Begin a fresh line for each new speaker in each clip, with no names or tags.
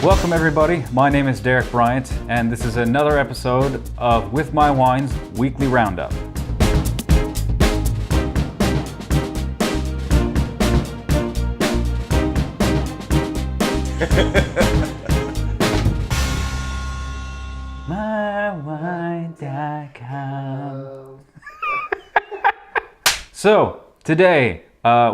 Welcome everybody, my name is Derek Bryant, and this is another episode of With My Wine's Weekly Roundup. MyWine.com. So, today,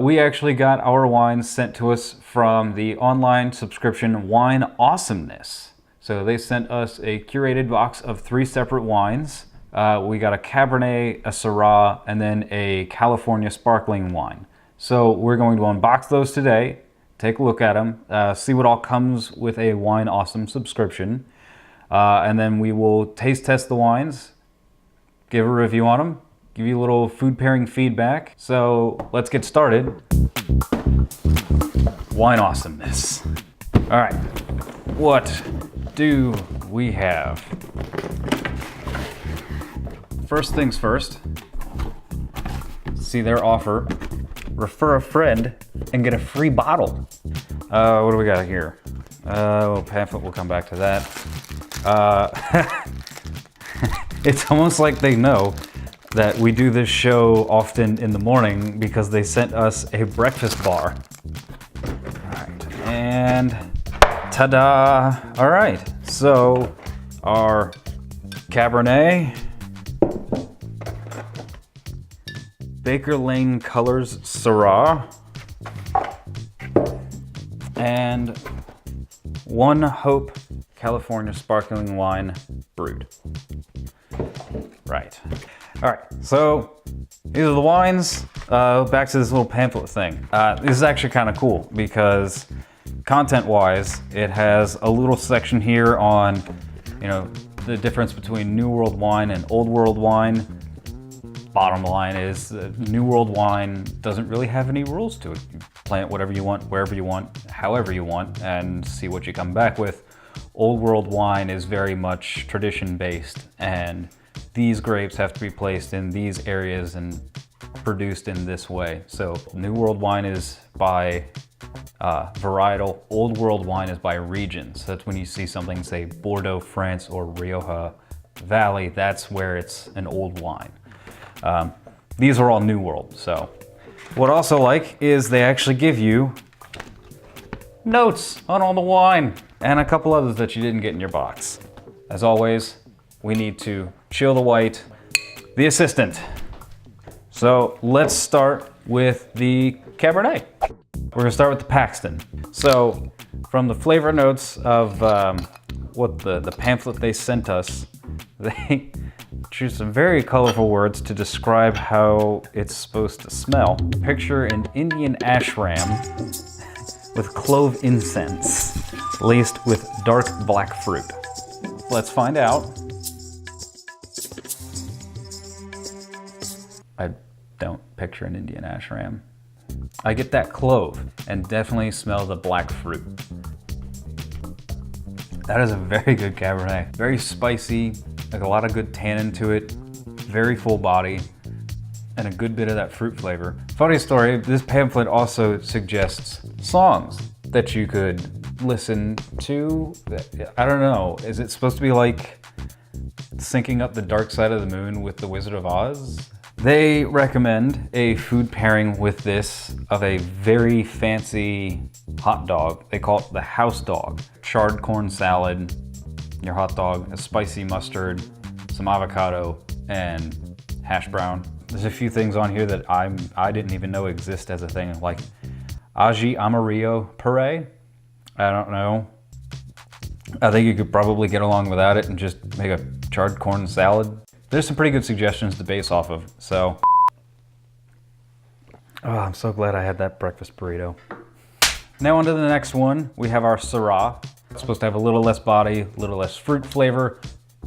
we actually got our wines sent to us from the online subscription Wine Awesomeness. So they sent us a curated box of 3 separate wines. We got a Cabernet, a Syrah, and then a California sparkling wine. So we're going to unbox those today, take a look at them, see what all comes with a Wine Awesome subscription, and then we will taste test the wines, give a review on them, give you a little food pairing feedback. So let's get started. Wine Awesomeness. All right, what do we have? First things first, see their offer. Refer a friend and get a free bottle. What do we got here? Pamphlet, we'll come back to that. It's almost like they know that we do this show often in the morning because they sent us a breakfast bar. All right, and ta-da! All right, so our Cabernet, Baker Lane Colors Syrah, and OneHope California Sparkling Wine Brut. Right. All right, so these are the wines. Back to this little pamphlet thing. This is actually kind of cool because content-wise, it has a little section here on, the difference between New World wine and Old World wine. Bottom line is, New World wine doesn't really have any rules to it. You plant whatever you want, wherever you want, however you want, and see what you come back with. Old World wine is very much tradition-based, and these grapes have to be placed in these areas and produced in this way. So New World wine is by varietal, Old World wine is by region. So that's when you see something, say Bordeaux, France, or Rioja Valley, that's where it's an old wine. These are all New World. So what I also like is they actually give you notes on all the wine and a couple others that you didn't get in your box. As always, we need to chill the white, the assistant. So let's start with the Cabernet. We're gonna start with the Paxton. So from the flavor notes of what the pamphlet they sent us, they choose some very colorful words to describe how it's supposed to smell. Picture an Indian ashram with clove incense, laced with dark black fruit. Let's find out. I don't picture an Indian ashram. I get that clove and definitely smell the black fruit. That is a very good Cabernet. Very spicy, like a lot of good tannin to it, very full body, and a good bit of that fruit flavor. Funny story, this pamphlet also suggests songs that you could listen to. I don't know, is it supposed to be like syncing up the dark side of the moon with the Wizard of Oz? They recommend a food pairing with this of a very fancy hot dog. They call it the house dog. Charred corn salad, your hot dog, a spicy mustard, some avocado, and hash brown. There's a few things on here that I didn't even know exist as a thing, like aji amarillo puree. I don't know. I think you could probably get along without it and just make a charred corn salad. There's some pretty good suggestions to base off of, so. Oh, I'm so glad I had that breakfast burrito. Now on to the next one. We have our Syrah. It's supposed to have a little less body, a little less fruit flavor,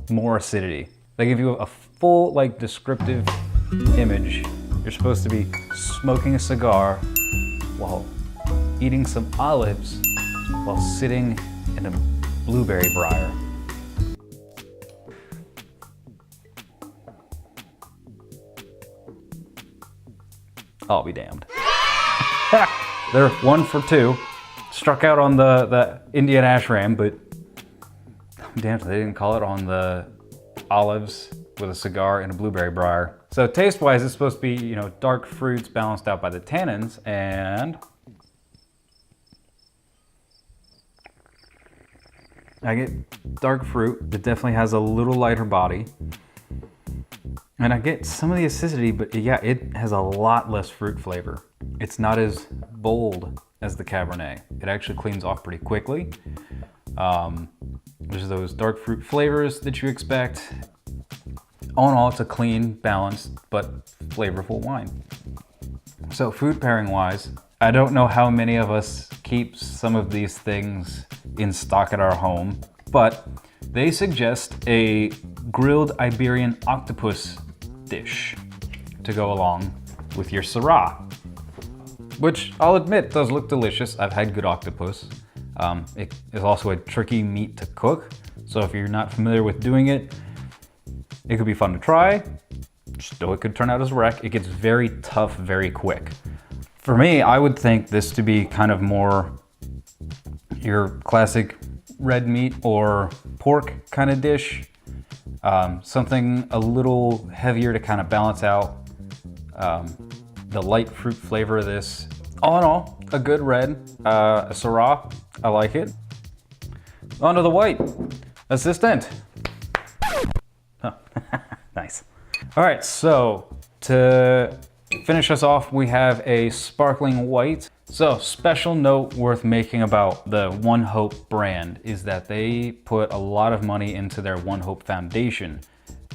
more acidity. They give you a full, descriptive image. You're supposed to be smoking a cigar while eating some olives while sitting in a blueberry briar. I'll be damned. They're 1 for 2. Struck out on the Indian ashram, but damn, they didn't call it on the olives with a cigar and a blueberry briar. So taste-wise, it's supposed to be, you know, dark fruits balanced out by the tannins, and I get dark fruit that definitely has a little lighter body. And I get some of the acidity, but yeah, it has a lot less fruit flavor. It's not as bold as the Cabernet. It actually cleans off pretty quickly. There's those dark fruit flavors that you expect. All in all, it's a clean, balanced, but flavorful wine. So food pairing wise, I don't know how many of us keep some of these things in stock at our home, but they suggest a grilled Iberian octopus dish to go along with your Syrah, which I'll admit does look delicious. I've had good octopus. It is also a tricky meat to cook, so if you're not familiar with doing it, it could be fun to try. Still, it could turn out as a wreck. It gets very tough very quick. For me, I would think this to be kind of more your classic red meat or pork kind of dish. Something a little heavier to kind of balance out the light fruit flavor of this. All in all, a good red, a Syrah. I like it. On to the white. Assistant. Oh, nice. All right, so to finish us off, we have a sparkling white. So, special note worth making about the OneHope brand is that they put a lot of money into their OneHope Foundation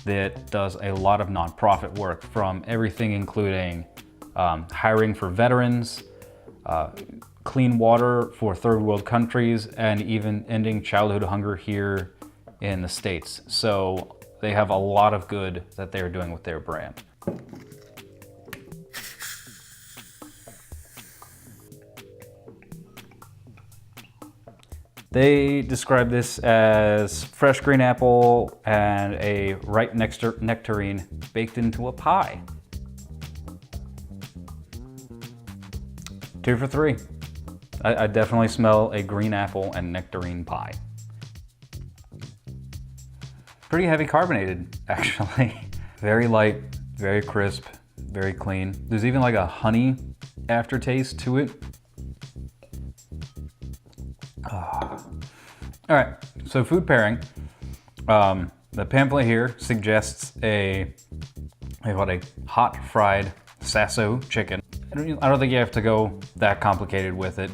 that does a lot of nonprofit work, from everything including hiring for veterans, clean water for third world countries, and even ending childhood hunger here in the States. So they have a lot of good that they're doing with their brand. They describe this as fresh green apple and a ripe nectarine baked into a pie. 2 for 3. I definitely smell a green apple and nectarine pie. Pretty heavy carbonated, actually. Very light, very crisp, very clean. There's even like a honey aftertaste to it. All right, so food pairing. The pamphlet here suggests a hot fried sasso chicken. I don't think you have to go that complicated with it.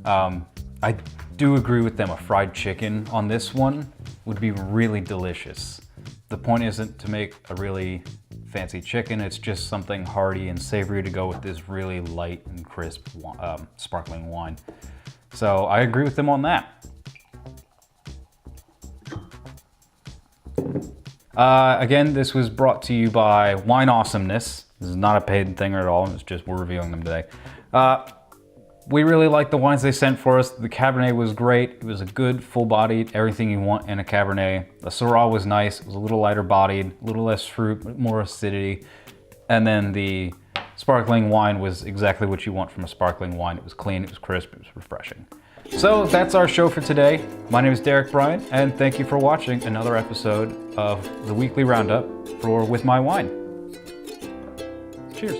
I do agree with them. A fried chicken on this one would be really delicious. The point isn't to make a really fancy chicken. It's just something hearty and savory to go with this really light and crisp sparkling wine. So I agree with them on that. Again, this was brought to you by Wine Awesomeness. This is not a paid thing at all. It's just we're reviewing them today. We really liked the wines they sent for us. The Cabernet was great. It was a good, full-bodied, everything you want in a Cabernet. The Syrah was nice. It was a little lighter bodied, a little less fruit, more acidity. And then the sparkling wine was exactly what you want from a sparkling wine. It was clean, it was crisp, it was refreshing. So that's our show for today. My name is Derek Bryant, and thank you for watching another episode of the weekly roundup for With My Wine. Cheers.